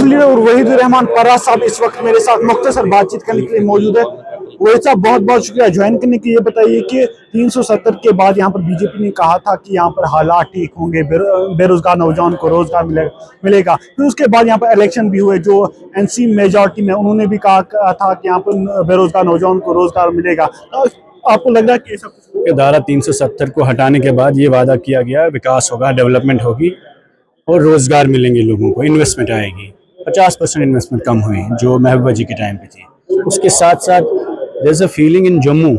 Youth leader और वहीदुर रहमान परा साहब इस वक्त मेरे साथ मुख्तसर बातचीत करने के लिए मौजूद है। वहीद साहब बहुत बहुत शुक्रिया ज्वाइन करने के लिए। बताइए कि 370 के बाद यहाँ पर बीजेपी ने कहा था कि यहाँ पर हालात ठीक होंगे, बेरोजगार नौजवान को रोजगार मिलेगा। फिर उसके बाद यहाँ पर इलेक्शन भी हुए, जो एनसी मेजॉरिटी में उन्होंने भी कहा था कि यहाँ पर बेरोजगार नौजवान को रोजगार मिलेगा। आपको लग रहा है कि सब धारा 370 को हटाने के बाद ये वादा किया गया विकास होगा, डेवलपमेंट होगी और रोजगार मिलेंगे लोगों को, इन्वेस्टमेंट आएगी। 50% इन्वेस्टमेंट कम हुई जो महबूबा जी के टाइम पे थी। उसके साथ साथ there is a feeling in Jammu,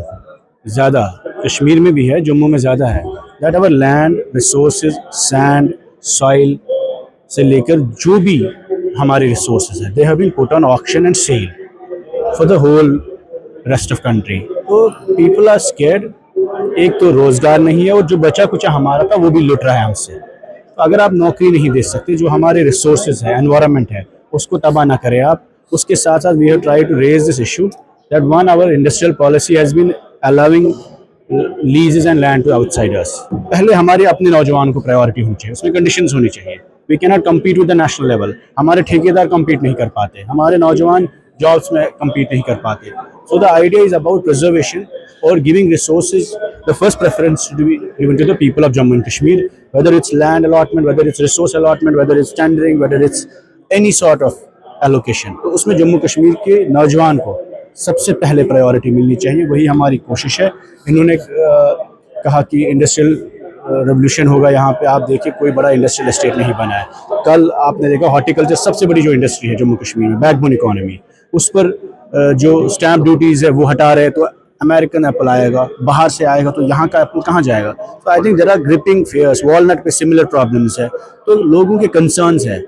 ज़्यादा कश्मीर में भी है, जम्मू में ज़्यादा है, that our land resources, sand, soil से लेकर जो भी हमारे रिसोर्सेज हैं, they have been put on auction and sale for the whole rest of country. तो पीपल आर स्केर्ड। एक तो रोज़गार नहीं है और जो बचा कुचा हमारा था वो भी लुट रहा है हमसे। तो अगर आप नौकरी नहीं दे सकते, जो हमारे रिसोर्सेज है, एनवायरनमेंट है, उसको तबाह ना करें आप। उसके साथ साथ we have try to raise this issue that one our industrial policy has been allowing leases and land to outsiders. पहले हमारे अपने नौजवान को प्रायोरिटी होनी चाहिए, उसमें कंडीशंस होनी चाहिए। We can not compete with the national level. हमारे ठेकेदार कम्पीट नहीं कर पाते, हमारे नौजवान जॉब्स में कम्पीट नहीं कर पाते। So the idea is about preservation or giving resources. The first preference to be given to the people of Jammu and Kashmir, whether it's land allotment, whether it's resource allotment, whether it's tendering, whether it's any sort of allocation. तो उसमें जम्मू कश्मीर के नौजवान को सबसे पहले priority मिलनी चाहिए, वही हमारी कोशिश है। इन्होंने कहा कि इंडस्ट्रियल रेवोल्यूशन होगा यहाँ पे। आप देखिए कोई बड़ा इंडस्ट्रियल एस्टेट नहीं बना है। कल आपने देखा हॉर्टिकल्चर सबसे बड़ी जो इंडस्ट्री है जम्मू कश्मीर में, बैकबोन इकोनॉमी, उस पर जो स्टैम्प ड्यूटीज़ है वो हटा रहे। तो अमेरिकन एप्पल आएगा, बाहर से आएगा, तो यहाँ का एप्पल कहाँ जाएगा? तो I think there are gripping fears. Walnut पे सिमिलर प्रॉब्लम्स है। तो लोगों के कंसर्न्स है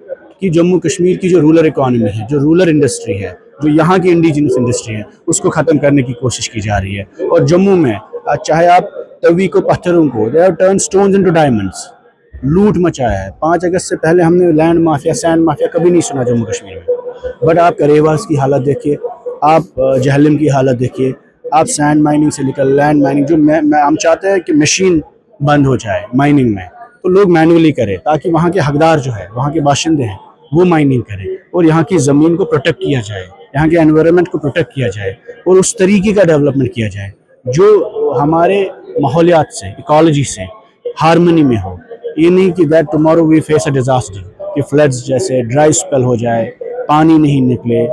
कि जम्मू कश्मीर की जो रूरल इकोनॉमी है, जो रूरल इंडस्ट्री है, जो यहाँ की इंडिजिनस इंडस्ट्री है, उसको ख़त्म करने की कोशिश की जा रही है। और जम्मू में चाहे आप तवी को, पत्थरों को, they have turn stones into diamonds. लूट मचाया है। 5 अगस्त से पहले हमने लैंड माफिया, सैंड माफिया कभी नहीं सुना जम्मू कश्मीर में। बट आप करेवास की हालत देखिए, आप जहलम की हालत देखिए, आप सैंड माइनिंग से लेकर लैंड माइनिंग, जो हम चाहते हैं कि मशीन बंद हो जाए माइनिंग में, तो लोग मैनुअली करें, ताकि वहाँ के हकदार जो है, वहाँ के बाशिंदे हैं, वो माइनिंग करें और यहाँ की ज़मीन को प्रोटेक्ट किया जाए, यहाँ के एनवायरनमेंट को प्रोटेक्ट किया जाए और उस तरीके का डेवलपमेंट किया जाए जो हमारे माहौलियात से, इकोलॉजी से हारमोनी में हो। ये नहीं कि that tomorrow we face a disaster, कि फ्लड्स जैसे ड्राई स्पेल हो जाए, पानी नहीं निकले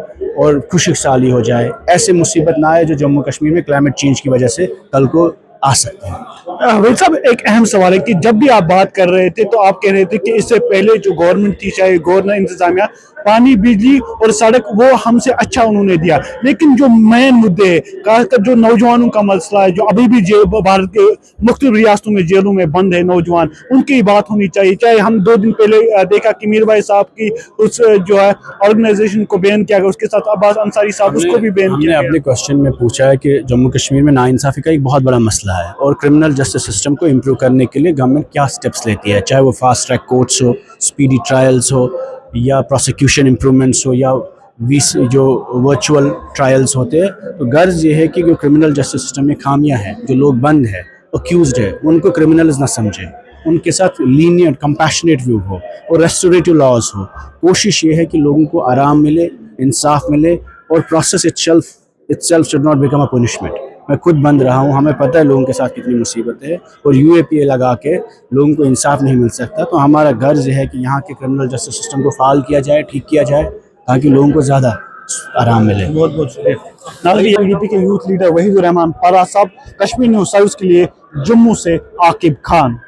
और खुश्क साली हो जाए। ऐसे मुसीबत ना आए जो जम्मू कश्मीर में क्लाइमेट चेंज की वजह से कल को आ सकते हैं। वही साहब एक अहम सवाल है कि जब भी आप बात कर रहे थे तो आप कह रहे थे कि इससे पहले जो गवर्नमेंट थी, चाहे गवर्नर, इंतजामिया, पानी, बिजली और सड़क वो हमसे अच्छा उन्होंने दिया। लेकिन जो मेन मुद्दे, खासकर जो नौजवानों का मसला है, जो अभी भी भारत के मुख्तलिफ रियासतों में जेलों में बंद है नौजवान, उनकी बात होनी चाहिए। चाहे हम 2 दिन पहले देखा कि मीर भाई साहब की उस जो है ऑर्गेनाइजेशन को बैन किया गया, उसके साथ अब्बास अंसारी साहब, उसको भी बैन किया गया। हमने अपने क्वेश्चन में पूछा है कि जम्मू कश्मीर में नाइंसाफ़ी का एक बहुत बड़ा मसला है और क्रिमिनल जस्टिस सिस्टम को इम्प्रूव करने के लिए गवर्नमेंट क्या स्टेप्स लेती है, चाहे वो फास्ट ट्रैक कोर्ट्स हो, स्पीडी ट्रायल्स हो, या प्रोसिक्यूशन इम्प्रूवमेंट्स हो, या जो वर्चुअल ट्रायल्स होते हैं। तो गर्ज ये है कि जो क्रिमिनल जस्टिस सिस्टम में खामियां हैं, जो लोग बंद है, अक्यूज्ड है, उनको क्रिमिनल्स ना समझे, उनके साथ लीनियंट कंपैशनेट व्यू हो और रेस्टोरेटिव लॉज हो। कोशिश ये है कि लोगों को आराम मिले, इंसाफ मिले और process itself should not become a punishment. मैं खुद बंद रहा हूँ, हमें पता है लोगों के साथ कितनी मुसीबतें हैं और यूएपीए लगा के लोगों को इंसाफ नहीं मिल सकता। तो हमारा गर्ज है कि यहाँ के क्रिमिनल जस्टिस सिस्टम को फाल किया जाए, ठीक किया जाए, ताकि लोगों को ज़्यादा आराम मिले। बहुत बहुत शुक्रिया। नाज़रीन, बीजेपी के यूथ लीडर वहीदुर रहमान परा साहब, कश्मीर न्यूज़ सर्विस के लिए जम्मू से आकिब खान।